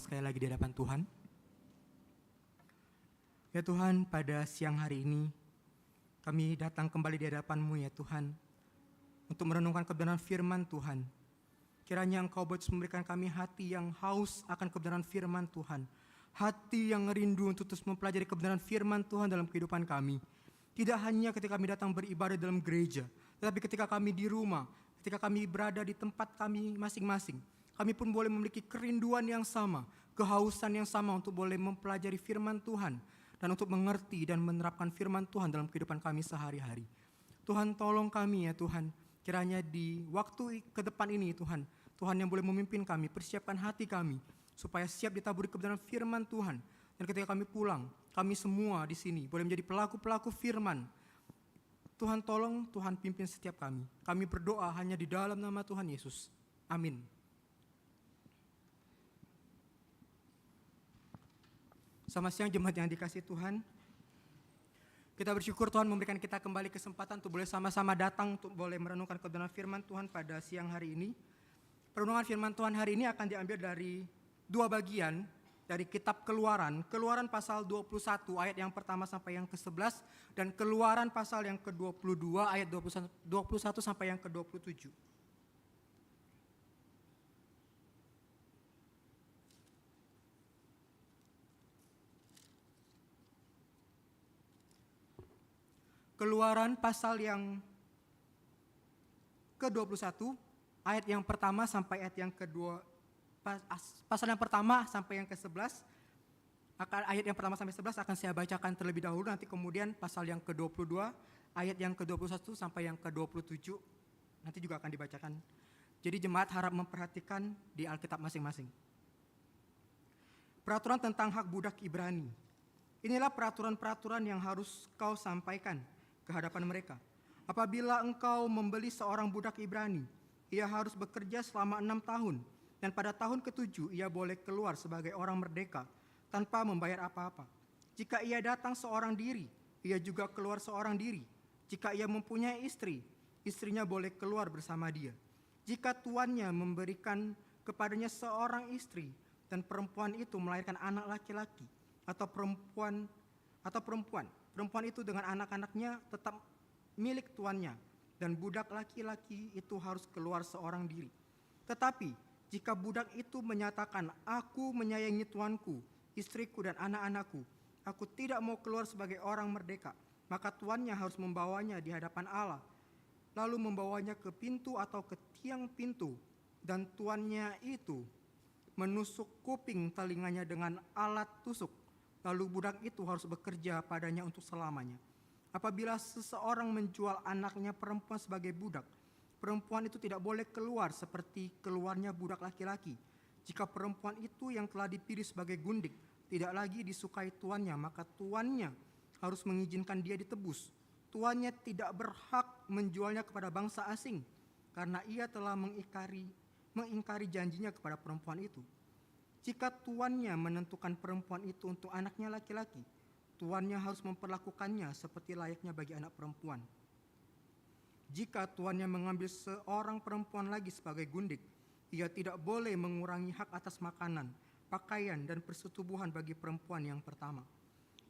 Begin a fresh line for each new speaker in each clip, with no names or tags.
sekali lagi di hadapan Tuhan. Ya Tuhan, pada siang hari ini kami datang kembali di hadapan-Mu ya Tuhan, untuk merenungkan kebenaran firman Tuhan. Kiranya Engkau memberikan kami hati yang haus akan kebenaran firman Tuhan, hati yang rindu untuk terus mempelajari kebenaran firman Tuhan dalam kehidupan kami. Tidak hanya ketika kami datang beribadah dalam gereja, tetapi ketika kami di rumah, ketika kami berada di tempat kami masing-masing, kami pun boleh memiliki kerinduan yang sama, kehausan yang sama untuk boleh mempelajari firman Tuhan dan untuk mengerti dan menerapkan firman Tuhan dalam kehidupan kami sehari-hari. Tuhan, tolong kami ya Tuhan, kiranya di waktu ke depan ini Tuhan, Tuhan yang boleh memimpin kami, persiapkan hati kami supaya siap ditaburi kebenaran firman Tuhan. Dan ketika kami pulang, kami semua di sini boleh menjadi pelaku-pelaku firman. Tuhan tolong, Tuhan pimpin setiap kami. Kami berdoa hanya di dalam nama Tuhan Yesus. Amin. Selamat siang jemaat yang dikasihi Tuhan. Kita bersyukur Tuhan memberikan kita kembali kesempatan untuk boleh sama-sama datang untuk boleh merenungkan kebenaran firman Tuhan pada siang hari ini. Perenungan firman Tuhan hari ini akan diambil dari dua bagian dari kitab Keluaran. Keluaran pasal 21 ayat yang pertama sampai yang ke-11 dan Keluaran pasal yang ke-22 ayat 21 sampai yang ke-27. Keluaran pasal yang ke-21, ayat yang pertama sampai ayat yang kedua, pasal yang pertama sampai yang ke-11, ayat yang pertama sampai 11 akan saya bacakan terlebih dahulu, nanti kemudian pasal yang ke-22, ayat yang ke-21 sampai yang ke-27, nanti juga akan dibacakan. Jadi jemaat harap memperhatikan di Alkitab masing-masing. Peraturan tentang hak budak Ibrani. Inilah peraturan-peraturan yang harus kau sampaikan ke hadapan mereka. Apabila engkau membeli seorang budak Ibrani, ia harus bekerja selama 6 tahun, dan pada tahun ke-7 ia boleh keluar sebagai orang merdeka tanpa membayar apa-apa. Jika ia datang seorang diri, ia juga keluar seorang diri. Jika ia mempunyai istri, istrinya boleh keluar bersama dia. Jika tuannya memberikan kepadanya seorang istri dan perempuan itu melahirkan anak laki-laki atau perempuan itu dengan anak-anaknya tetap milik tuannya, dan budak laki-laki itu harus keluar seorang diri. Tetapi jika budak itu menyatakan, aku menyayangi tuanku, istriku dan anak-anakku, aku tidak mau keluar sebagai orang merdeka, maka tuannya harus membawanya di hadapan Allah, lalu membawanya ke pintu atau ke tiang pintu, dan tuannya itu menusuk kuping telinganya dengan alat tusuk. Lalu budak itu harus bekerja padanya untuk selamanya. Apabila seseorang menjual anaknya perempuan sebagai budak, perempuan itu tidak boleh keluar seperti keluarnya budak laki-laki. Jika perempuan itu yang telah dipilih sebagai gundik tidak lagi disukai tuannya, maka tuannya harus mengizinkan dia ditebus. Tuannya tidak berhak menjualnya kepada bangsa asing, karena ia telah mengingkari janjinya kepada perempuan itu. Jika tuannya menentukan perempuan itu untuk anaknya laki-laki, tuannya harus memperlakukannya seperti layaknya bagi anak perempuan. Jika tuannya mengambil seorang perempuan lagi sebagai gundik, ia tidak boleh mengurangi hak atas makanan, pakaian, dan persetubuhan bagi perempuan yang pertama.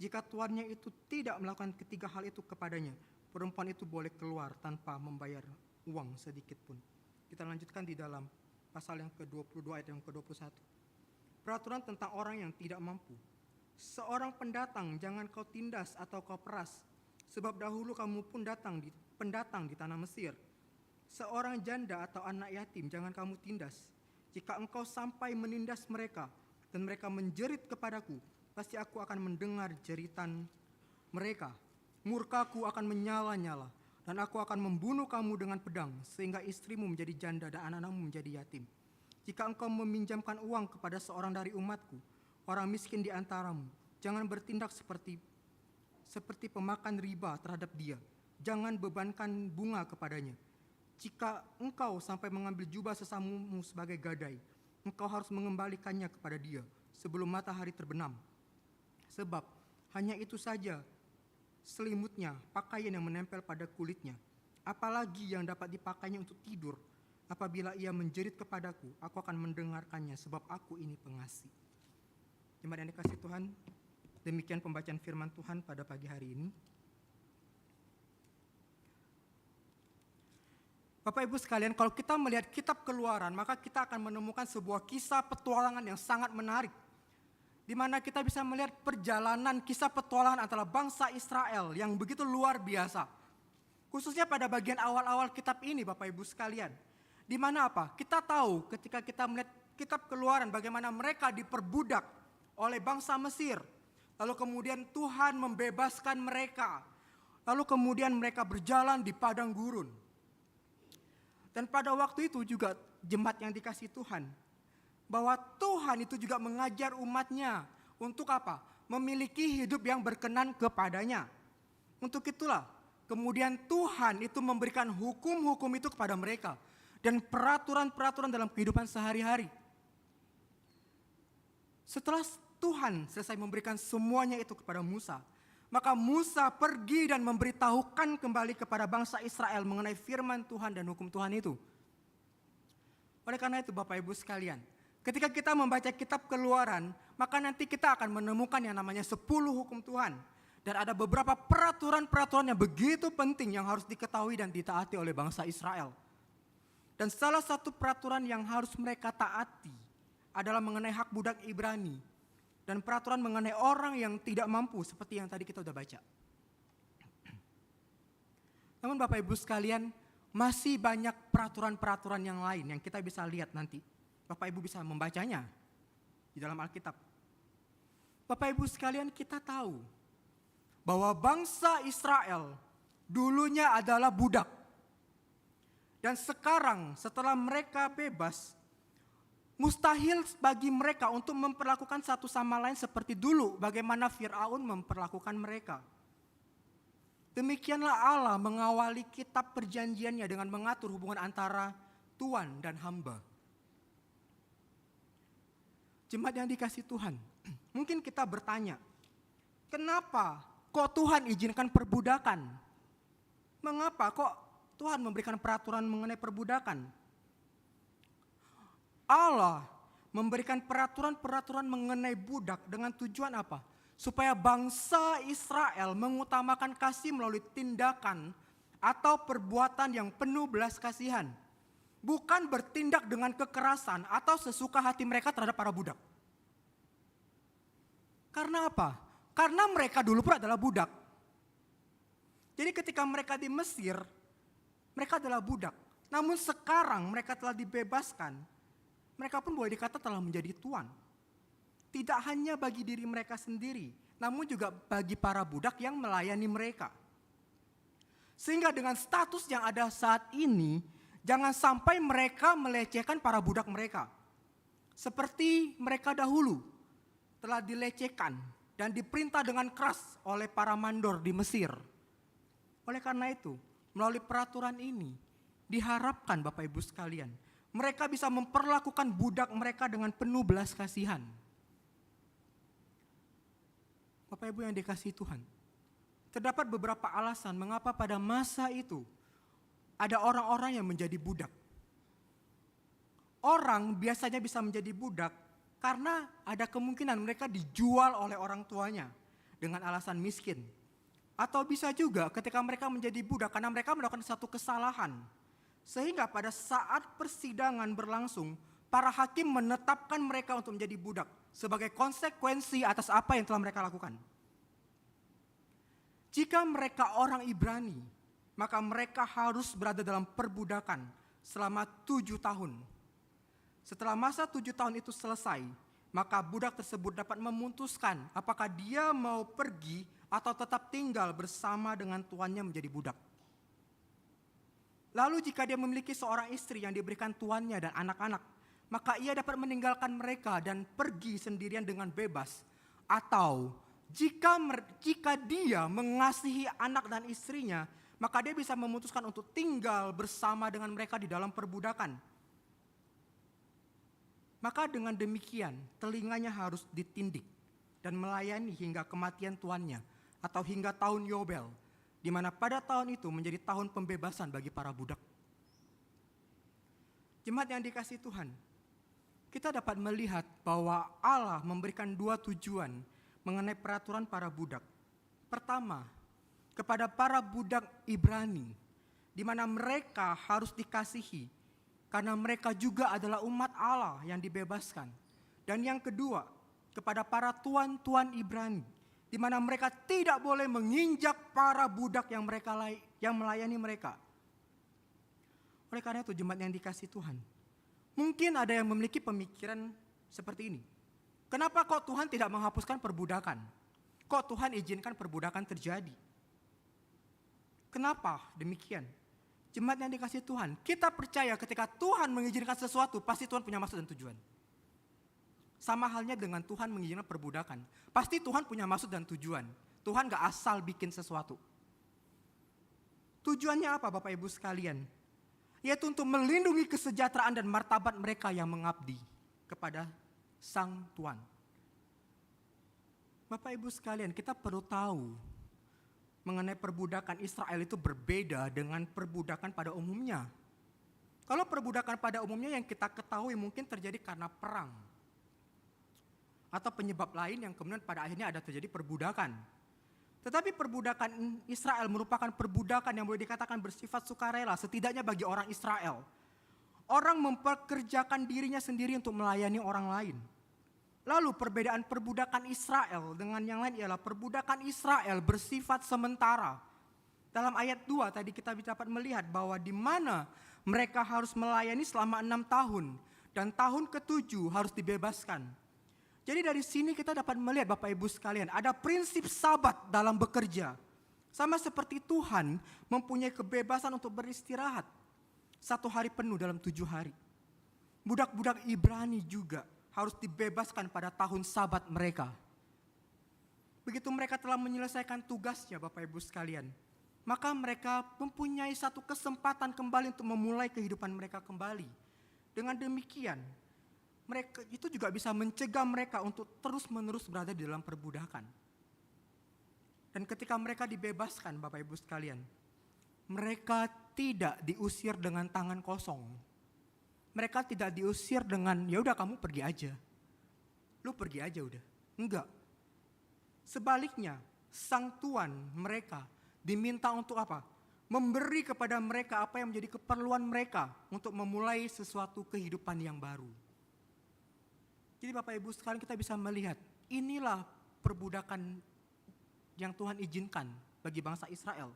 Jika tuannya itu tidak melakukan ketiga hal itu kepadanya, perempuan itu boleh keluar tanpa membayar uang sedikit pun. Kita lanjutkan di dalam pasal yang ke-22 ayat yang ke-21. Peraturan tentang orang yang tidak mampu. Seorang pendatang jangan kau tindas atau kau peras, sebab dahulu kamu pun pendatang di tanah Mesir. Seorang janda atau anak yatim jangan kamu tindas. Jika engkau sampai menindas mereka dan mereka menjerit kepadaku, pasti aku akan mendengar jeritan mereka. Murkaku akan menyala-nyala dan aku akan membunuh kamu dengan pedang, sehingga istrimu menjadi janda dan anak-anakmu menjadi yatim. Jika engkau meminjamkan uang kepada seorang dari umatku, orang miskin di antaramu, jangan bertindak seperti pemakan riba terhadap dia. Jangan bebankan bunga kepadanya. Jika engkau sampai mengambil jubah sesamumu sebagai gadai, engkau harus mengembalikannya kepada dia sebelum matahari terbenam. Sebab hanya itu saja selimutnya, pakaian yang menempel pada kulitnya. Apalagi yang dapat dipakainya untuk tidur. Apabila ia menjerit kepadaku, aku akan mendengarkannya, sebab aku ini pengasih. Jemaat yang dikasihi Tuhan, demikian pembacaan firman Tuhan pada pagi hari ini. Bapak Ibu sekalian, kalau kita melihat kitab Keluaran, maka kita akan menemukan sebuah kisah petualangan yang sangat menarik, di mana kita bisa melihat perjalanan kisah petualangan antara bangsa Israel yang begitu luar biasa. Khususnya pada bagian awal-awal kitab ini Bapak Ibu sekalian. Di mana apa? Kita tahu ketika kita melihat kitab Keluaran bagaimana mereka diperbudak oleh bangsa Mesir. Lalu kemudian Tuhan membebaskan mereka. Lalu kemudian mereka berjalan di padang gurun. Dan pada waktu itu juga jemaat yang dikasihi Tuhan, bahwa Tuhan itu juga mengajar umatnya untuk apa? Memiliki hidup yang berkenan kepadanya. Untuk itulah kemudian Tuhan itu memberikan hukum-hukum itu kepada mereka. Dan peraturan-peraturan dalam kehidupan sehari-hari. Setelah Tuhan selesai memberikan semuanya itu kepada Musa, maka Musa pergi dan memberitahukan kembali kepada bangsa Israel mengenai firman Tuhan dan hukum Tuhan itu. Oleh karena itu Bapak Ibu sekalian, ketika kita membaca kitab Keluaran, maka nanti kita akan menemukan yang namanya 10 hukum Tuhan. Dan ada beberapa peraturan-peraturan yang begitu penting yang harus diketahui dan ditaati oleh bangsa Israel. Dan salah satu peraturan yang harus mereka taati adalah mengenai hak budak Ibrani. Dan peraturan mengenai orang yang tidak mampu seperti yang tadi kita sudah baca. Namun Bapak Ibu sekalian, masih banyak peraturan-peraturan yang lain yang kita bisa lihat nanti. Bapak Ibu bisa membacanya di dalam Alkitab. Bapak Ibu sekalian, kita tahu bahwa bangsa Israel dulunya adalah budak. Dan sekarang setelah mereka bebas, mustahil bagi mereka untuk memperlakukan satu sama lain seperti dulu bagaimana Fir'aun memperlakukan mereka. Demikianlah Allah mengawali kitab perjanjiannya dengan mengatur hubungan antara Tuhan dan hamba. Jemaat yang dikasihi Tuhan, mungkin kita bertanya, kenapa kok Tuhan izinkan perbudakan? Mengapa kok Tuhan memberikan peraturan mengenai perbudakan? Allah memberikan peraturan-peraturan mengenai budak dengan tujuan apa? Supaya bangsa Israel mengutamakan kasih melalui tindakan atau perbuatan yang penuh belas kasihan. Bukan bertindak dengan kekerasan atau sesuka hati mereka terhadap para budak. Karena apa? Karena mereka dulu pun adalah budak. Jadi ketika mereka di Mesir, mereka adalah budak. Namun sekarang mereka telah dibebaskan. Mereka pun boleh dikata telah menjadi tuan. Tidak hanya bagi diri mereka sendiri, namun juga bagi para budak yang melayani mereka. Sehingga dengan status yang ada saat ini, jangan sampai mereka melecehkan para budak mereka. Seperti mereka dahulu telah dilecehkan dan diperintah dengan keras oleh para mandor di Mesir. Oleh karena itu, melalui peraturan ini, diharapkan Bapak Ibu sekalian, mereka bisa memperlakukan budak mereka dengan penuh belas kasihan. Bapak Ibu yang dikasihi Tuhan, terdapat beberapa alasan mengapa pada masa itu ada orang-orang yang menjadi budak. Orang biasanya bisa menjadi budak karena ada kemungkinan mereka dijual oleh orang tuanya dengan alasan miskin. Atau bisa juga ketika mereka menjadi budak karena mereka melakukan satu kesalahan. Sehingga pada saat persidangan berlangsung, para hakim menetapkan mereka untuk menjadi budak sebagai konsekuensi atas apa yang telah mereka lakukan. Jika mereka orang Ibrani, maka mereka harus berada dalam perbudakan selama 7 tahun. Setelah masa 7 tahun itu selesai, maka budak tersebut dapat memutuskan apakah dia mau pergi atau tetap tinggal bersama dengan tuannya menjadi budak. Lalu jika dia memiliki seorang istri yang diberikan tuannya dan anak-anak, maka ia dapat meninggalkan mereka dan pergi sendirian dengan bebas. Atau jika dia mengasihi anak dan istrinya, maka dia bisa memutuskan untuk tinggal bersama dengan mereka di dalam perbudakan. Maka dengan demikian telinganya harus ditindik dan melayani hingga kematian tuannya atau hingga tahun Yobel, di mana pada tahun itu menjadi tahun pembebasan bagi para budak. Jemaat yang dikasihi Tuhan, kita dapat melihat bahwa Allah memberikan dua tujuan mengenai peraturan para budak. Pertama, kepada para budak Ibrani, di mana mereka harus dikasihi karena mereka juga adalah umat Allah yang dibebaskan. Dan yang kedua, kepada para tuan-tuan Ibrani, di mana mereka tidak boleh menginjak para budak yang melayani mereka. Oleh karena itu, jemaat yang dikasihi Tuhan, mungkin ada yang memiliki pemikiran seperti ini. Kenapa kok Tuhan tidak menghapuskan perbudakan? Kok Tuhan izinkan perbudakan terjadi? Kenapa demikian? Jemaat yang dikasihi Tuhan, kita percaya ketika Tuhan mengizinkan sesuatu, pasti Tuhan punya maksud dan tujuan. Sama halnya dengan Tuhan mengizinkan perbudakan. Pasti Tuhan punya maksud dan tujuan. Tuhan gak asal bikin sesuatu. Tujuannya apa Bapak Ibu sekalian? Yaitu untuk melindungi kesejahteraan dan martabat mereka yang mengabdi kepada Sang Tuan. Bapak Ibu sekalian, kita perlu tahu mengenai perbudakan Israel itu berbeda dengan perbudakan pada umumnya. Kalau perbudakan pada umumnya yang kita ketahui mungkin terjadi karena perang. Atau penyebab lain yang kemudian pada akhirnya ada terjadi perbudakan. Tetapi perbudakan Israel merupakan perbudakan yang boleh dikatakan bersifat sukarela, setidaknya bagi orang Israel. Orang memperkerjakan dirinya sendiri untuk melayani orang lain. Lalu perbedaan perbudakan Israel dengan yang lain ialah perbudakan Israel bersifat sementara. Dalam ayat 2 tadi kita dapat melihat bahwa di mana mereka harus melayani selama 6 tahun. Dan tahun ke-7 harus dibebaskan. Jadi dari sini kita dapat melihat Bapak Ibu sekalian, ada prinsip sabat dalam bekerja. Sama seperti Tuhan mempunyai kebebasan untuk beristirahat 1 hari penuh dalam 7 hari. Budak-budak Ibrani juga harus dibebaskan pada tahun sabat mereka. Begitu mereka telah menyelesaikan tugasnya Bapak Ibu sekalian, maka mereka mempunyai satu kesempatan kembali untuk memulai kehidupan mereka kembali. Dengan demikian, mereka itu juga bisa mencegah mereka untuk terus-menerus berada di dalam perbudakan. Dan ketika mereka dibebaskan Bapak Ibu sekalian, mereka tidak diusir dengan tangan kosong. Mereka tidak diusir dengan ya udah kamu pergi aja. Lu pergi aja udah. Enggak. Sebaliknya, sang tuan mereka diminta untuk apa? Memberi kepada mereka apa yang menjadi keperluan mereka untuk memulai sesuatu kehidupan yang baru. Jadi Bapak Ibu sekalian kita bisa melihat inilah perbudakan yang Tuhan izinkan bagi bangsa Israel.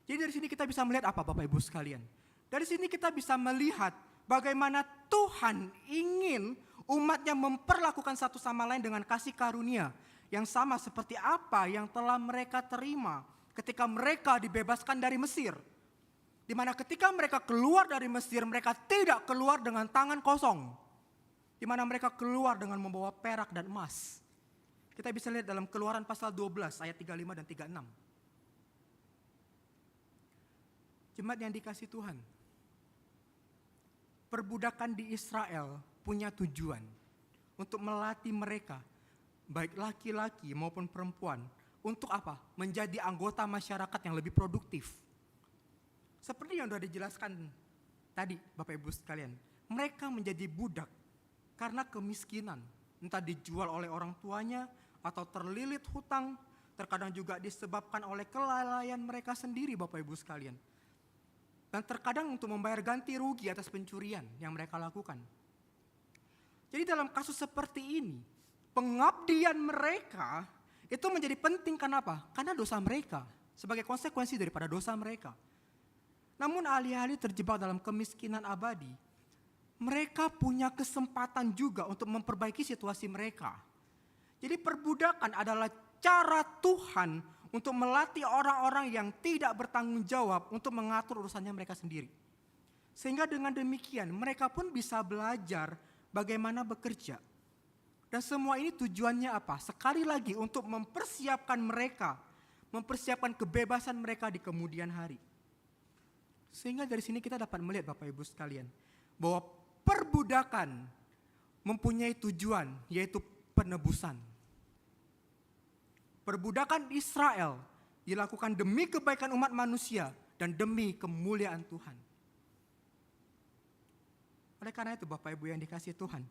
Jadi dari sini kita bisa melihat apa Bapak Ibu sekalian? Dari sini kita bisa melihat bagaimana Tuhan ingin umatnya memperlakukan satu sama lain dengan kasih karunia yang sama seperti apa yang telah mereka terima ketika mereka dibebaskan dari Mesir. Di mana ketika mereka keluar dari Mesir, mereka tidak keluar dengan tangan kosong. Di mana mereka keluar dengan membawa perak dan emas. Kita bisa lihat dalam Keluaran pasal 12 ayat 35 dan 36. Jemaat yang dikasihi Tuhan, perbudakan di Israel punya tujuan untuk melatih mereka, baik laki-laki maupun perempuan, untuk apa? Menjadi anggota masyarakat yang lebih produktif. Seperti yang sudah dijelaskan tadi Bapak Ibu sekalian, mereka menjadi budak karena kemiskinan, entah dijual oleh orang tuanya atau terlilit hutang, terkadang juga disebabkan oleh kelalaian mereka sendiri Bapak Ibu sekalian. Dan terkadang untuk membayar ganti rugi atas pencurian yang mereka lakukan. Jadi dalam kasus seperti ini, pengabdian mereka itu menjadi penting karena apa? Karena dosa mereka, sebagai konsekuensi daripada dosa mereka. Namun alih-alih terjebak dalam kemiskinan abadi, mereka punya kesempatan juga untuk memperbaiki situasi mereka. Jadi perbudakan adalah cara Tuhan untuk melatih orang-orang yang tidak bertanggung jawab untuk mengatur urusannya mereka sendiri. Sehingga dengan demikian mereka pun bisa belajar bagaimana bekerja. Dan semua ini tujuannya apa? Sekali lagi untuk mempersiapkan mereka, mempersiapkan kebebasan mereka di kemudian hari. Sehingga dari sini kita dapat melihat Bapak Ibu sekalian, bahwa perbudakan mempunyai tujuan, yaitu penebusan. Perbudakan Israel dilakukan demi kebaikan umat manusia dan demi kemuliaan Tuhan. Oleh karena itu Bapak Ibu yang dikasihi Tuhan,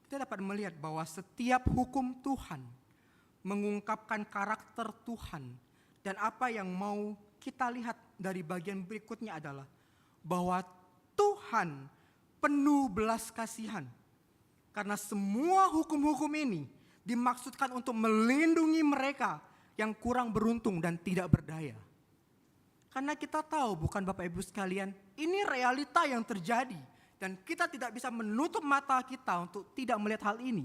kita dapat melihat bahwa setiap hukum Tuhan mengungkapkan karakter Tuhan. Dan apa yang mau kita lihat dari bagian berikutnya adalah bahwa Tuhan penuh belas kasihan. Karena semua hukum-hukum ini dimaksudkan untuk melindungi mereka yang kurang beruntung dan tidak berdaya. Karena kita tahu, bukan Bapak Ibu sekalian, ini realita yang terjadi. Dan kita tidak bisa menutup mata kita untuk tidak melihat hal ini.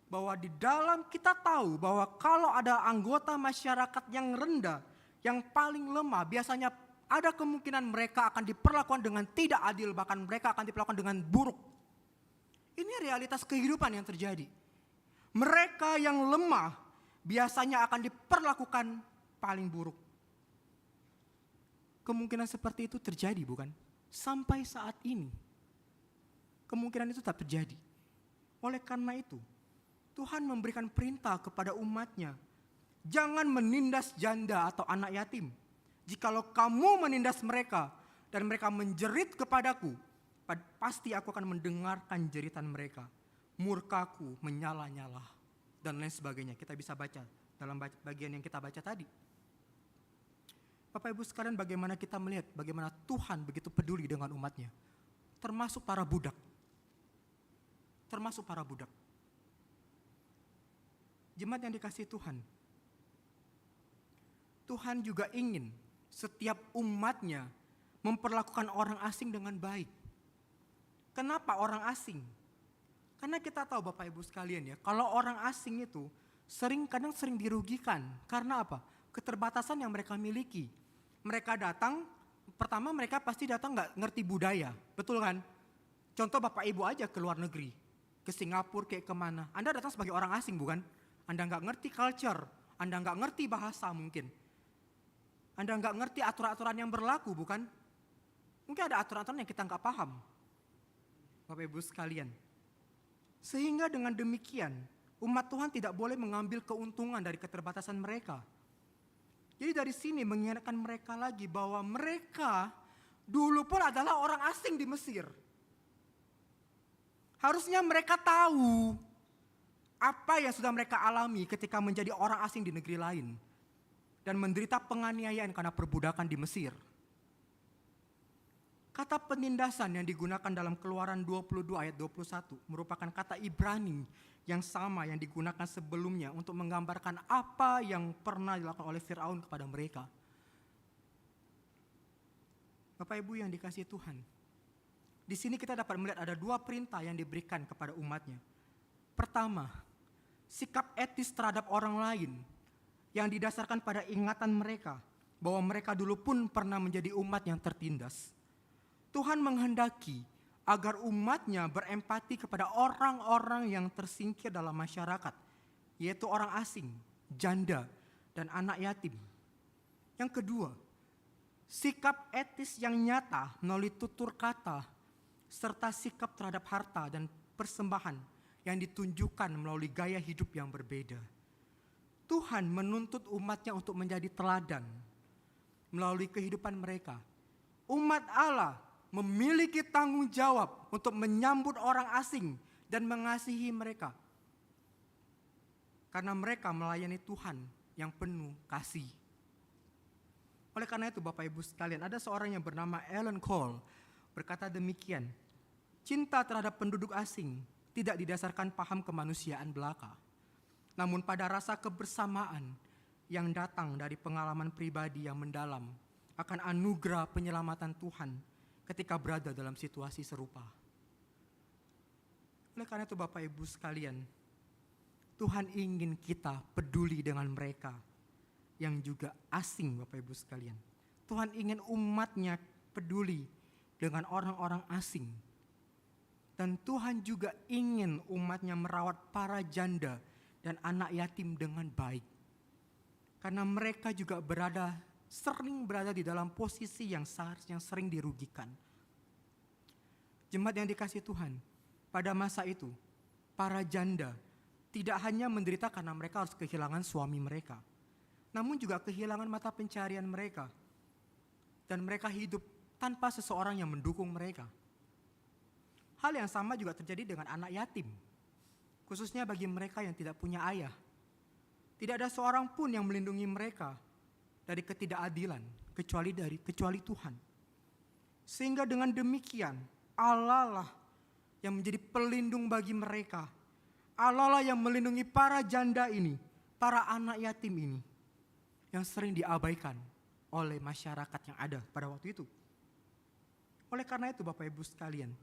Bahwa di dalam kita tahu bahwa kalau ada anggota masyarakat yang rendah, yang paling lemah, biasanya ada kemungkinan mereka akan diperlakukan dengan tidak adil, bahkan mereka akan diperlakukan dengan buruk. Ini realitas kehidupan yang terjadi. Mereka yang lemah biasanya akan diperlakukan paling buruk. Kemungkinan seperti itu terjadi, bukan? Sampai saat ini, kemungkinan itu tak terjadi. Oleh karena itu, Tuhan memberikan perintah kepada umatnya, jangan menindas janda atau anak yatim. Jikalau kamu menindas mereka dan mereka menjerit kepadaku, pasti aku akan mendengarkan jeritan mereka. Murkaku menyala-nyala dan lain sebagainya. Kita bisa baca dalam bagian yang kita baca tadi. Bapak Ibu sekalian, bagaimana kita melihat bagaimana Tuhan begitu peduli dengan umatnya. Termasuk para budak. Termasuk para budak. Jemaat yang dikasihi Tuhan, Tuhan juga ingin setiap umatnya memperlakukan orang asing dengan baik. Kenapa orang asing? Karena kita tahu Bapak Ibu sekalian ya, kalau orang asing itu kadang sering dirugikan. Karena apa? Keterbatasan yang mereka miliki. Mereka datang, pertama mereka pasti datang gak ngerti budaya, betul kan? Contoh Bapak Ibu aja ke luar negeri, ke Singapura kayak kemana. Anda datang sebagai orang asing bukan? Anda nggak ngerti culture, Anda nggak ngerti bahasa mungkin. Anda nggak ngerti aturan-aturan yang berlaku bukan? Mungkin ada aturan-aturan yang kita nggak paham. Bapak Ibu sekalian. Sehingga dengan demikian, umat Tuhan tidak boleh mengambil keuntungan dari keterbatasan mereka. Jadi dari sini mengingatkan mereka lagi bahwa mereka dulu pun adalah orang asing di Mesir. Harusnya mereka tahu apa yang sudah mereka alami ketika menjadi orang asing di negeri lain dan menderita penganiayaan karena perbudakan di Mesir. Kata penindasan yang digunakan dalam Keluaran 22 ayat 21 merupakan kata Ibrani yang sama yang digunakan sebelumnya untuk menggambarkan apa yang pernah dilakukan oleh Firaun kepada mereka. Bapak Ibu yang dikasihi Tuhan, di sini kita dapat melihat ada dua perintah yang diberikan kepada umatnya. Pertama, sikap etis terhadap orang lain yang didasarkan pada ingatan mereka bahwa mereka dulu pun pernah menjadi umat yang tertindas. Tuhan menghendaki agar umatnya berempati kepada orang-orang yang tersingkir dalam masyarakat, yaitu orang asing, janda, dan anak yatim. Yang kedua, sikap etis yang nyata melalui tutur kata, serta sikap terhadap harta dan persembahan yang ditunjukkan melalui gaya hidup yang berbeda. Tuhan menuntut umatnya untuk menjadi teladan melalui kehidupan mereka. Umat Allah memiliki tanggung jawab untuk menyambut orang asing dan mengasihi mereka. Karena mereka melayani Tuhan yang penuh kasih. Oleh karena itu Bapak Ibu sekalian, ada seorang yang bernama Alan Cole berkata demikian, cinta terhadap penduduk asing tidak didasarkan paham kemanusiaan belaka, namun pada rasa kebersamaan yang datang dari pengalaman pribadi yang mendalam akan anugerah penyelamatan Tuhan ketika berada dalam situasi serupa. Oleh karena itu Bapak Ibu sekalian, Tuhan ingin kita peduli dengan mereka yang juga asing Bapak Ibu sekalian. Tuhan ingin umatnya peduli dengan orang-orang asing. Dan Tuhan juga ingin umatnya merawat para janda dan anak yatim dengan baik. Karena mereka juga sering berada di dalam posisi yang sering dirugikan. Jemaat yang dikasihi Tuhan, pada masa itu, para janda tidak hanya menderita karena mereka harus kehilangan suami mereka, namun juga kehilangan mata pencarian mereka. Dan mereka hidup tanpa seseorang yang mendukung mereka. Hal yang sama juga terjadi dengan anak yatim, khususnya bagi mereka yang tidak punya ayah. Tidak ada seorang pun yang melindungi mereka dari ketidakadilan kecuali Tuhan. Sehingga dengan demikian Allah lah yang menjadi pelindung bagi mereka. Allah lah yang melindungi para janda ini, para anak yatim ini yang sering diabaikan oleh masyarakat yang ada pada waktu itu. Oleh karena itu Bapak Ibu sekalian,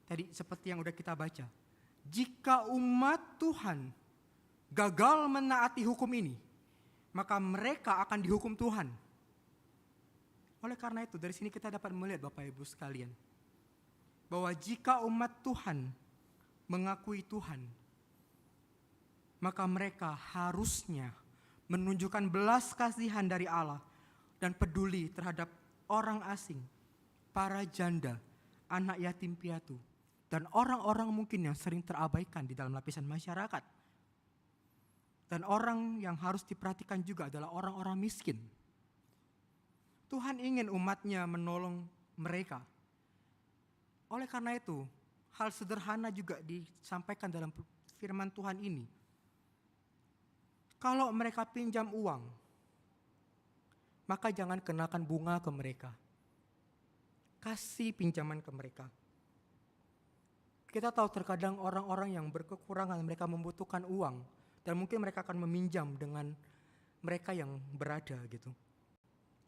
tadi seperti yang udah kita baca, jika umat Tuhan gagal menaati hukum ini, maka mereka akan dihukum Tuhan. Oleh karena itu dari sini kita dapat melihat Bapak Ibu sekalian, bahwa jika umat Tuhan mengakui Tuhan, maka mereka harusnya menunjukkan belas kasihan dari Allah dan peduli terhadap orang asing, para janda, anak yatim piatu, dan orang-orang mungkin yang sering terabaikan di dalam lapisan masyarakat. Dan orang yang harus diperhatikan juga adalah orang-orang miskin. Tuhan ingin umatnya menolong mereka. Oleh karena itu, hal sederhana juga disampaikan dalam firman Tuhan ini. Kalau mereka pinjam uang, maka jangan kenakan bunga ke mereka. Kasih pinjaman ke mereka. Kita tahu terkadang orang-orang yang berkekurangan, mereka membutuhkan uang. Dan mungkin mereka akan meminjam dengan mereka yang berada gitu.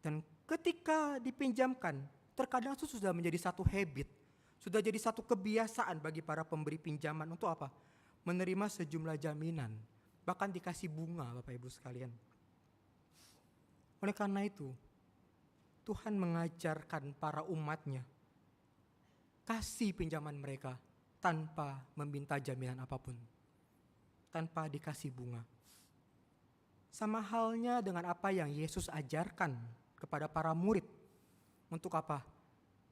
Dan ketika dipinjamkan, terkadang itu sudah menjadi satu habit. Sudah jadi satu kebiasaan bagi para pemberi pinjaman untuk apa? Menerima sejumlah jaminan. Bahkan dikasih bunga Bapak Ibu sekalian. Oleh karena itu, Tuhan mengajarkan para umatnya kasih pinjaman mereka tanpa meminta jaminan apapun, tanpa dikasih bunga. Sama halnya dengan apa yang Yesus ajarkan kepada para murid. Untuk apa?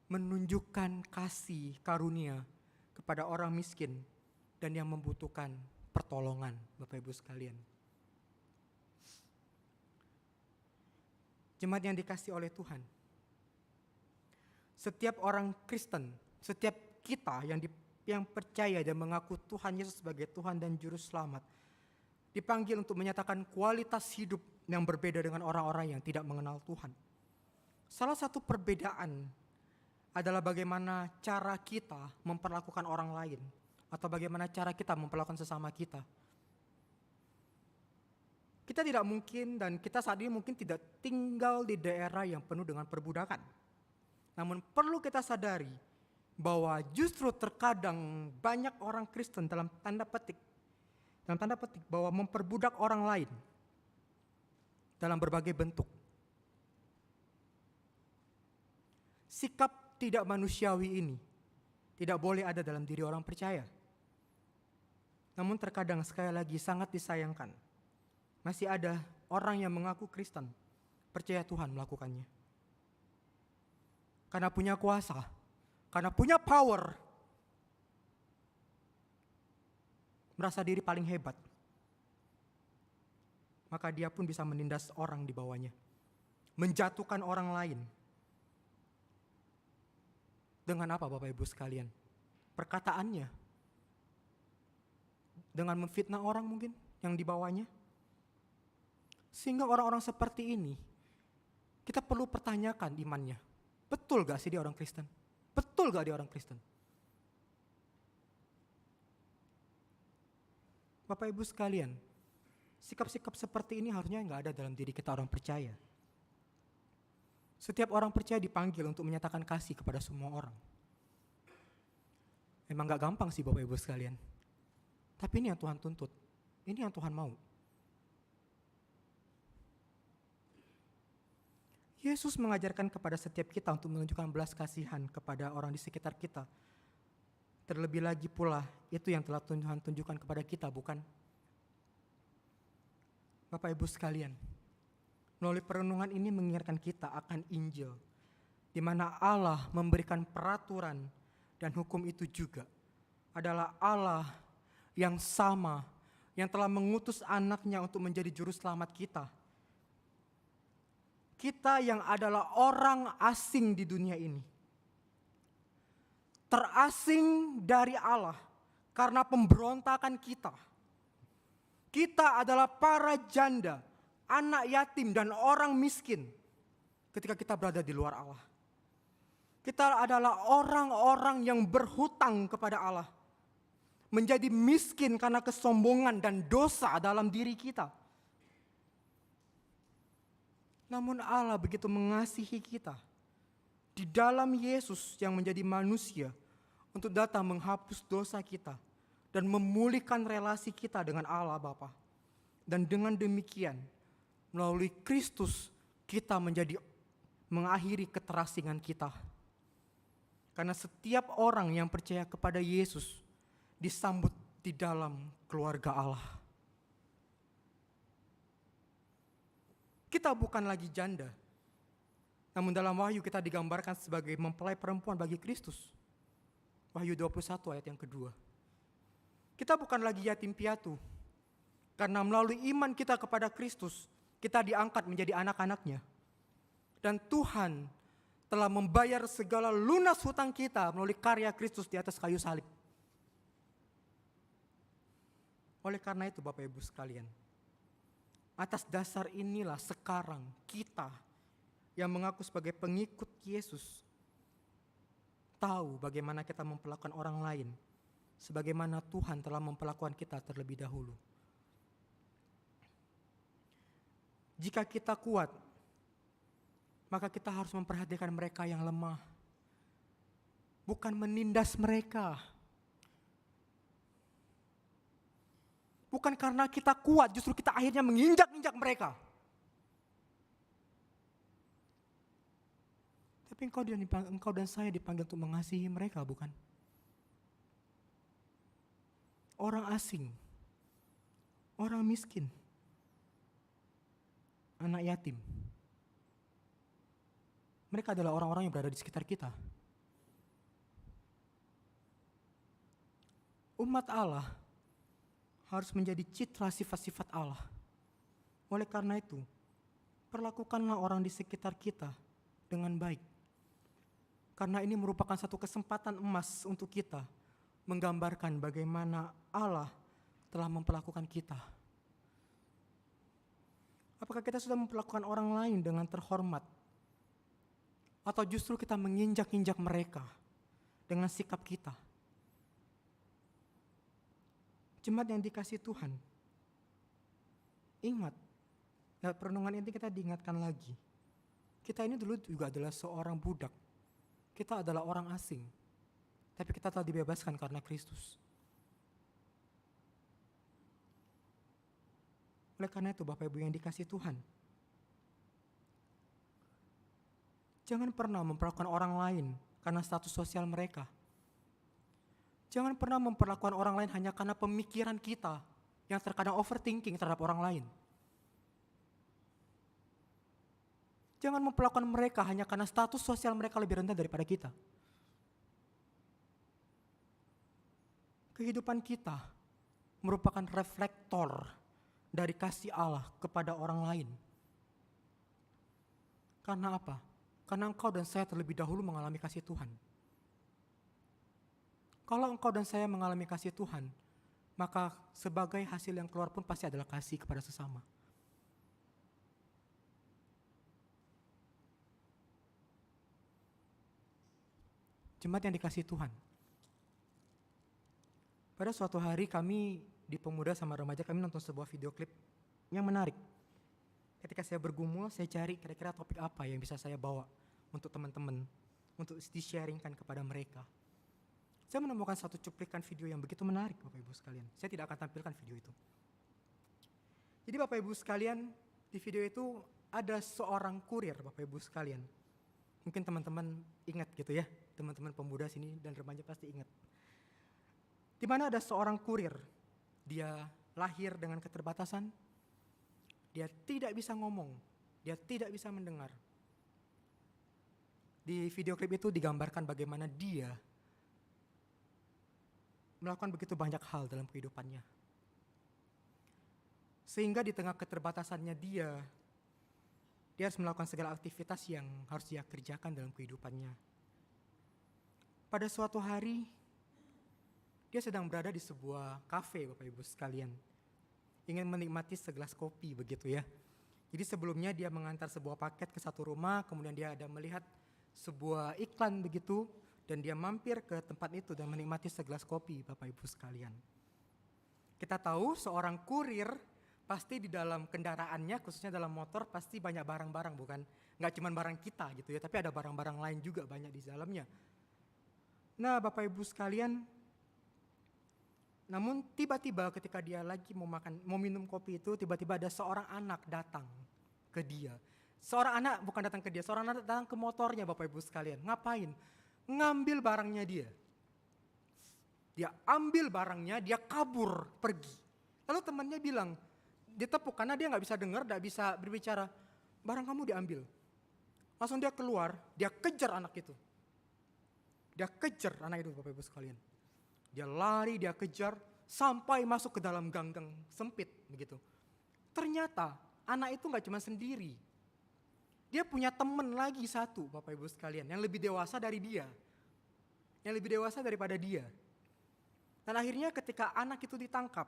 Menunjukkan kasih karunia kepada orang miskin dan yang membutuhkan pertolongan, Bapak Ibu sekalian. Jemaat yang dikasihi oleh Tuhan, setiap orang Kristen, setiap kita yang percaya dan mengaku Tuhan Yesus sebagai Tuhan dan Juru Selamat, dipanggil untuk menyatakan kualitas hidup yang berbeda dengan orang-orang yang tidak mengenal Tuhan. Salah satu perbedaan adalah bagaimana cara kita memperlakukan orang lain, atau bagaimana cara kita memperlakukan sesama kita. Kita tidak mungkin dan kita saat ini mungkin tidak tinggal di daerah yang penuh dengan perbudakan. Namun perlu kita sadari bahwa justru terkadang banyak orang Kristen dalam tanda petik bahwa memperbudak orang lain dalam berbagai bentuk. Sikap tidak manusiawi ini tidak boleh ada dalam diri orang percaya. Namun terkadang sekali lagi sangat disayangkan, masih ada orang yang mengaku Kristen, percaya Tuhan melakukannya. Karena punya kuasa, karena punya power, merasa diri paling hebat, maka dia pun bisa menindas orang di bawahnya, menjatuhkan orang lain. Dengan apa Bapak Ibu sekalian? Perkataannya. Dengan memfitnah orang mungkin yang di bawahnya. Sehingga orang-orang seperti ini, kita perlu pertanyakan imannya. Betul gak sih dia orang Kristen? Betul gak dia orang Kristen? Bapak Ibu sekalian, sikap-sikap seperti ini harusnya gak ada dalam diri kita orang percaya. Setiap orang percaya dipanggil untuk menyatakan kasih kepada semua orang. Memang gak gampang sih Bapak Ibu sekalian. Tapi ini yang Tuhan tuntut. Ini yang Tuhan mau. Yesus mengajarkan kepada setiap kita untuk menunjukkan belas kasihan kepada orang di sekitar kita. Terlebih lagi pula itu yang telah Tuhan tunjukkan kepada kita, bukan? Bapak Ibu sekalian, melalui perenungan ini mengingatkan kita akan Injil, di mana Allah memberikan peraturan dan hukum itu juga adalah Allah yang sama, yang telah mengutus anaknya untuk menjadi juru selamat kita. Kita yang adalah orang asing di dunia ini. terasing dari Allah karena pemberontakan kita. Kita adalah para janda, anak yatim dan orang miskin ketika kita berada di luar Allah. Kita adalah orang-orang yang berhutang kepada Allah. Menjadi miskin karena kesombongan dan dosa dalam diri kita. Namun Allah begitu mengasihi kita. Di dalam Yesus yang menjadi manusia untuk datang menghapus dosa kita. Dan memulihkan relasi kita dengan Allah Bapa. Dan dengan demikian melalui Kristus kita mengakhiri keterasingan kita. Karena setiap orang yang percaya kepada Yesus disambut di dalam keluarga Allah. Kita bukan lagi janda. Namun dalam Wahyu kita digambarkan sebagai mempelai perempuan bagi Kristus. Wahyu 21 ayat yang kedua. Kita bukan lagi yatim piatu. Karena melalui iman kita kepada Kristus, kita diangkat menjadi anak-anaknya. Dan Tuhan telah membayar segala lunas hutang kita melalui karya Kristus di atas kayu salib. Oleh karena itu Bapak Ibu sekalian, atas dasar inilah sekarang kita yang mengaku sebagai pengikut Yesus tahu bagaimana kita memperlakukan orang lain, sebagaimana Tuhan telah memperlakukan kita terlebih dahulu. Jika kita kuat, maka kita harus memperhatikan mereka yang lemah, bukan menindas mereka. Bukan karena kita kuat, justru kita akhirnya menginjak-injak mereka. Tapi engkau dan saya dipanggil untuk mengasihi mereka, bukan? Orang asing, orang miskin, anak yatim. Mereka adalah orang-orang yang berada di sekitar kita. Umat Allah harus menjadi citra sifat-sifat Allah. Oleh karena itu, perlakukanlah orang di sekitar kita dengan baik. Karena ini merupakan satu kesempatan emas untuk kita menggambarkan bagaimana Allah telah memperlakukan kita. Apakah kita sudah memperlakukan orang lain dengan terhormat? Atau justru kita menginjak-injak mereka dengan sikap kita? Jemaat yang dikasihi Tuhan, ingat, lewat perenungan ini kita diingatkan lagi. Kita ini dulu juga adalah seorang budak. Kita adalah orang asing. Tapi kita telah dibebaskan karena Kristus. Oleh karena itu Bapak Ibu yang dikasihi Tuhan, jangan pernah memperlakukan orang lain karena status sosial mereka. Jangan pernah memperlakukan orang lain hanya karena pemikiran kita yang terkadang overthinking terhadap orang lain. Jangan memperlakukan mereka hanya karena status sosial mereka lebih rendah daripada kita. Kehidupan kita merupakan reflektor dari kasih Allah kepada orang lain. Karena apa? Karena engkau dan saya terlebih dahulu mengalami kasih Tuhan. Kalau engkau dan saya mengalami kasih Tuhan, maka sebagai hasil yang keluar pun pasti adalah kasih kepada sesama. Jemaat yang dikasihi Tuhan, pada suatu hari kami di pemuda sama remaja kami nonton sebuah video klip yang menarik. Ketika saya bergumul, saya cari kira-kira topik apa yang bisa saya bawa untuk teman-teman, untuk di-sharingkan kepada mereka. Saya menemukan satu cuplikan video yang begitu menarik Bapak Ibu sekalian. Saya tidak akan tampilkan video itu. Jadi Bapak Ibu sekalian, di video itu ada seorang kurir Bapak Ibu sekalian. Mungkin teman-teman ingat gitu ya, teman-teman pemuda sini dan remaja pasti ingat. Di mana ada seorang kurir, dia lahir dengan keterbatasan, dia tidak bisa ngomong, dia tidak bisa mendengar. Di video klip itu digambarkan bagaimana dia melakukan begitu banyak hal dalam kehidupannya. Sehingga di tengah keterbatasannya dia harus melakukan segala aktivitas yang harus dia kerjakan dalam kehidupannya. Pada suatu hari, dia sedang berada di sebuah kafe, Bapak Ibu sekalian. Ingin menikmati segelas kopi begitu ya. Jadi sebelumnya dia mengantar sebuah paket ke satu rumah, kemudian dia ada melihat sebuah iklan begitu, dan dia mampir ke tempat itu dan menikmati segelas kopi, Bapak Ibu sekalian. Kita tahu seorang kurir pasti di dalam kendaraannya, khususnya dalam motor, pasti banyak barang-barang, bukan? Nggak cuma barang kita gitu ya, tapi ada barang-barang lain juga banyak di dalamnya. Nah, Bapak Ibu sekalian, namun tiba-tiba ketika dia lagi mau minum kopi itu, tiba-tiba ada seorang anak datang ke dia. Seorang anak bukan datang ke dia, seorang anak datang ke motornya, Bapak Ibu sekalian. Ngapain? Ngambil barangnya dia. Dia ambil barangnya, dia kabur, pergi. Lalu temannya bilang, dia tepuk karena dia nggak bisa dengar, nggak bisa berbicara. Barang kamu diambil. Langsung dia keluar, dia kejar anak itu. Dia kejar anak itu, Bapak Ibu sekalian. Dia lari, dia kejar, sampai masuk ke dalam gang-gang sempit begitu. Ternyata anak itu gak cuma sendiri. Dia punya teman lagi satu, Bapak Ibu sekalian, yang lebih dewasa dari dia. Yang lebih dewasa daripada dia. Dan akhirnya ketika anak itu ditangkap,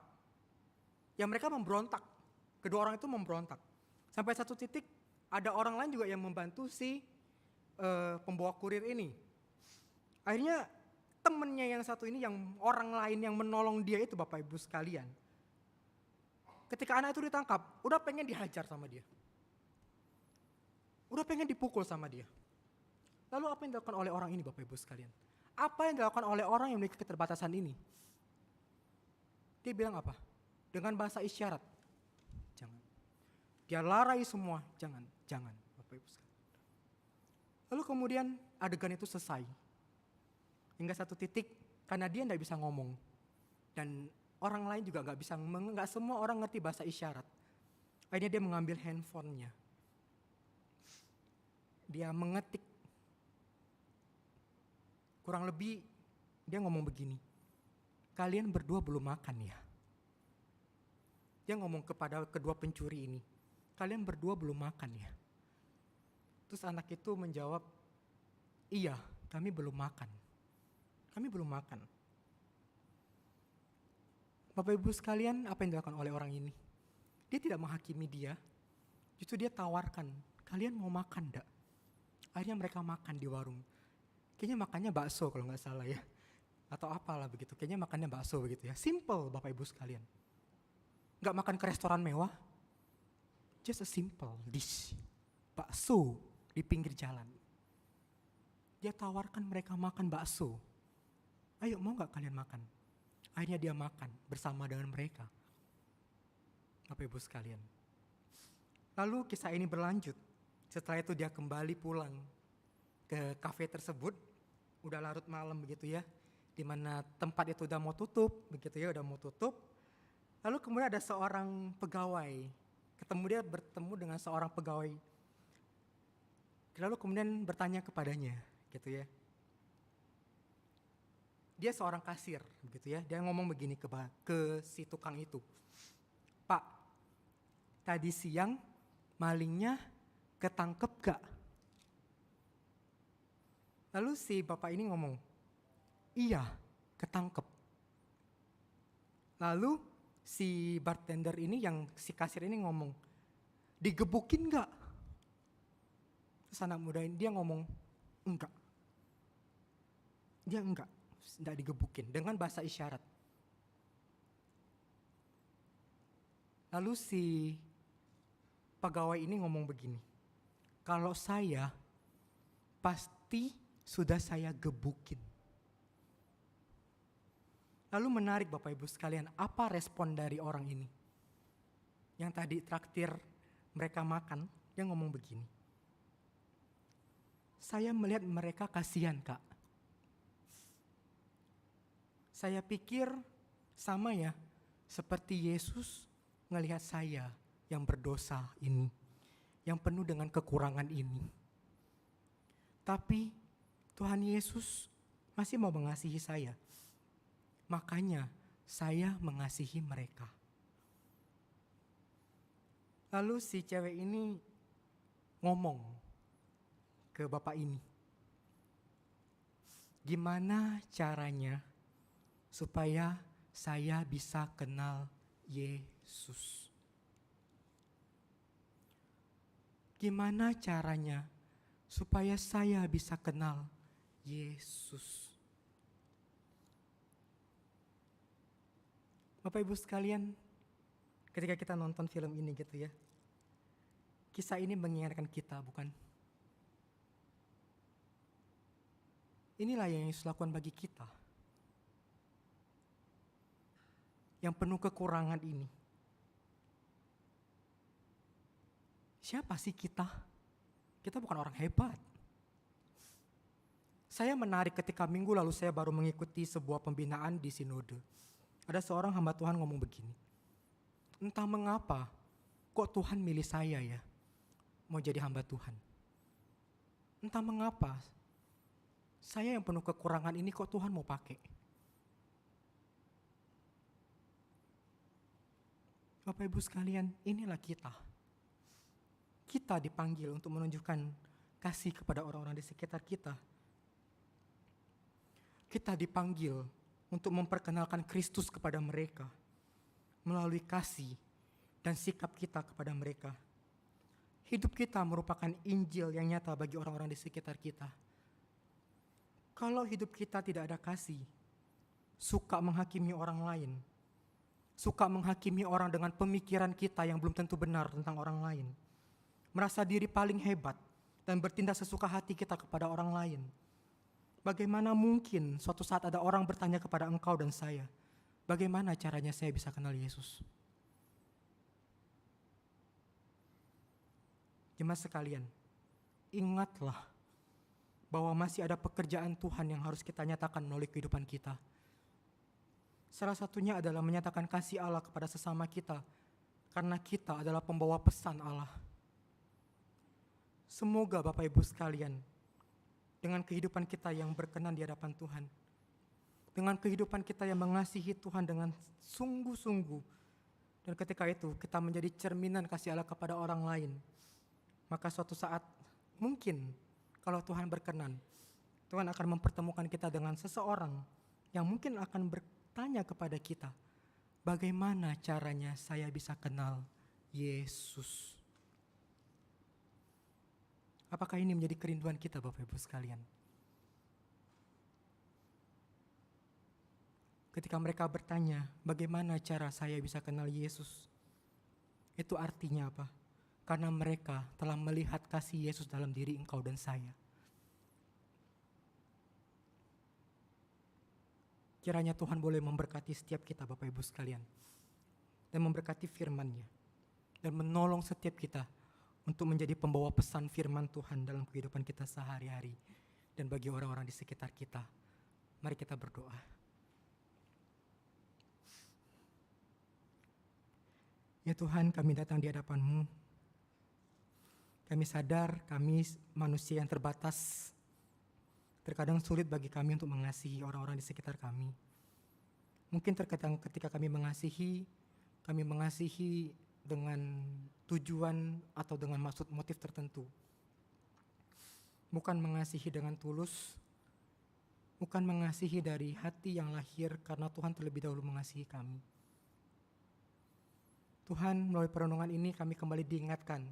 ya mereka memberontak. Kedua orang itu memberontak. Sampai satu titik ada orang lain juga yang membantu si pembawa kurir ini. Akhirnya temennya yang satu ini, yang orang lain yang menolong dia itu, Bapak Ibu sekalian, ketika anak itu ditangkap, udah pengen dihajar sama dia. Udah pengen dipukul sama dia. Lalu apa yang dilakukan oleh orang ini, Bapak Ibu sekalian? Apa yang dilakukan oleh orang yang memiliki keterbatasan ini? Dia bilang apa? Dengan bahasa isyarat. Jangan. Dia larai semua, jangan, Bapak Ibu sekalian. Lalu kemudian adegan itu selesai. Hingga satu titik, karena dia tidak bisa ngomong. Dan orang lain juga nggak semua orang ngerti bahasa isyarat. Akhirnya dia mengambil handphonenya. Dia mengetik. Kurang lebih dia ngomong begini, kalian berdua belum makan ya? Dia ngomong kepada kedua pencuri ini, kalian berdua belum makan ya? Terus anak itu menjawab, iya, kami belum makan. Kami belum makan. Bapak Ibu sekalian, apa yang dilakukan oleh orang ini? Dia tidak menghakimi dia, justru dia tawarkan, kalian mau makan enggak? Akhirnya mereka makan di warung. Kayaknya makannya bakso kalau nggak salah ya. Atau apalah begitu, kayaknya makannya bakso begitu ya. Simple Bapak Ibu sekalian. Nggak makan ke restoran mewah, just a simple dish. Bakso di pinggir jalan. Dia tawarkan mereka makan bakso. Ayo mau gak kalian makan? Akhirnya dia makan bersama dengan mereka. Bapak Ibu sekalian. Lalu kisah ini berlanjut. Setelah itu dia kembali pulang ke kafe tersebut. Udah larut malam begitu ya. Dimana tempat itu udah mau tutup. Begitu ya, udah mau tutup. Lalu kemudian ada seorang pegawai. Dia bertemu dengan seorang pegawai. Lalu kemudian bertanya kepadanya gitu ya. Dia seorang kasir, begitu ya. Dia ngomong begini ke si tukang itu. Pak, tadi siang malingnya ketangkep gak? Lalu si bapak ini ngomong, iya, ketangkep. Lalu si bartender ini, si kasir ini ngomong, digebukin gak? Terus anak muda ini dia ngomong, enggak. Dia enggak digebukin dengan bahasa isyarat. Lalu si pegawai ini ngomong begini, kalau saya pasti sudah saya gebukin. Lalu menarik Bapak Ibu sekalian, apa respon dari orang ini? Yang tadi traktir mereka makan, dia ngomong begini, saya melihat mereka kasihan Kak. Saya pikir sama ya, seperti Yesus ngelihat saya yang berdosa ini, yang penuh dengan kekurangan ini. Tapi Tuhan Yesus masih mau mengasihi saya. Makanya saya mengasihi mereka. Lalu si cewek ini ngomong ke bapak ini, Gimana caranya supaya saya bisa kenal Yesus? Gimana caranya supaya saya bisa kenal Yesus? Bapak Ibu sekalian, ketika kita nonton film ini gitu ya, kisah ini mengingatkan kita, bukan? Inilah yang Yesus lakukan bagi kita. Yang penuh kekurangan ini. Siapa sih kita? Kita bukan orang hebat. Saya menarik ketika minggu lalu saya baru mengikuti sebuah pembinaan di Sinode. Ada seorang hamba Tuhan ngomong begini. Entah mengapa, kok Tuhan milih saya ya, mau jadi hamba Tuhan. Entah mengapa, saya yang penuh kekurangan ini kok Tuhan mau pakai. Bapak Ibu sekalian, inilah kita. Kita dipanggil untuk menunjukkan kasih kepada orang-orang di sekitar kita. Kita dipanggil untuk memperkenalkan Kristus kepada mereka melalui kasih dan sikap kita kepada mereka. Hidup kita merupakan Injil yang nyata bagi orang-orang di sekitar kita. Kalau hidup kita tidak ada kasih, suka menghakimi orang lain, suka menghakimi orang dengan pemikiran kita yang belum tentu benar tentang orang lain, merasa diri paling hebat dan bertindak sesuka hati kita kepada orang lain. Bagaimana mungkin suatu saat ada orang bertanya kepada engkau dan saya, bagaimana caranya saya bisa kenal Yesus? Jemaat sekalian, ingatlah bahwa masih ada pekerjaan Tuhan yang harus kita nyatakan melalui kehidupan kita. Salah satunya adalah menyatakan kasih Allah kepada sesama kita, karena kita adalah pembawa pesan Allah. Semoga Bapak Ibu sekalian, dengan kehidupan kita yang berkenan di hadapan Tuhan, dengan kehidupan kita yang mengasihi Tuhan dengan sungguh-sungguh, dan ketika itu kita menjadi cerminan kasih Allah kepada orang lain, maka suatu saat mungkin kalau Tuhan berkenan, Tuhan akan mempertemukan kita dengan seseorang yang mungkin akan bertanya kepada kita, bagaimana caranya saya bisa kenal Yesus? Apakah ini menjadi kerinduan kita Bapak Ibu sekalian? Ketika mereka bertanya, bagaimana cara saya bisa kenal Yesus? Itu artinya apa? Karena mereka telah melihat kasih Yesus dalam diri engkau dan saya. Kiranya Tuhan boleh memberkati setiap kita Bapak Ibu sekalian, dan memberkati firman-Nya, dan menolong setiap kita untuk menjadi pembawa pesan firman Tuhan dalam kehidupan kita sehari-hari dan bagi orang-orang di sekitar kita. Mari kita berdoa. Ya Tuhan, kami datang di hadapan-Mu. Kami sadar kami manusia yang terbatas. Terkadang sulit bagi kami untuk mengasihi orang-orang di sekitar kami. Mungkin terkadang ketika kami mengasihi dengan tujuan atau dengan maksud motif tertentu. Bukan mengasihi dengan tulus, bukan mengasihi dari hati yang lahir karena Tuhan terlebih dahulu mengasihi kami. Tuhan, melalui perenungan ini kami kembali diingatkan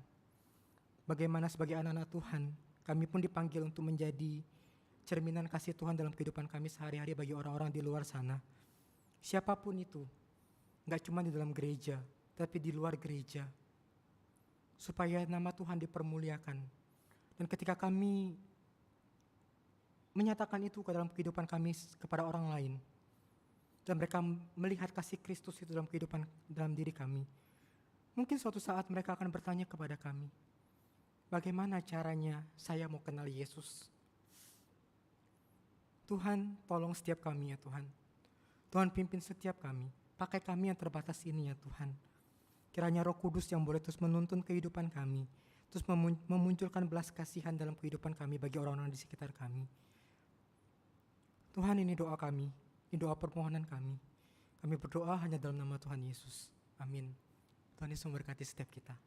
bagaimana sebagai anak-anak Tuhan, kami pun dipanggil untuk menjadi cerminan kasih Tuhan dalam kehidupan kami sehari-hari bagi orang-orang di luar sana. Siapapun itu, gak cuma di dalam gereja, tapi di luar gereja. Supaya nama Tuhan dipermuliakan. Dan ketika kami menyatakan itu ke dalam kehidupan kami kepada orang lain, dan mereka melihat kasih Kristus itu dalam diri kami, mungkin suatu saat mereka akan bertanya kepada kami, bagaimana caranya saya mau kenal Yesus? Tuhan, tolong setiap kami ya Tuhan. Tuhan pimpin setiap kami. Pakai kami yang terbatas ini ya Tuhan. Kiranya Roh Kudus yang boleh terus menuntun kehidupan kami, terus memunculkan belas kasihan dalam kehidupan kami bagi orang-orang di sekitar kami. Tuhan, ini doa kami, ini doa permohonan kami. Kami berdoa hanya dalam nama Tuhan Yesus. Amin. Tuhan Yesus memberkati setiap kita.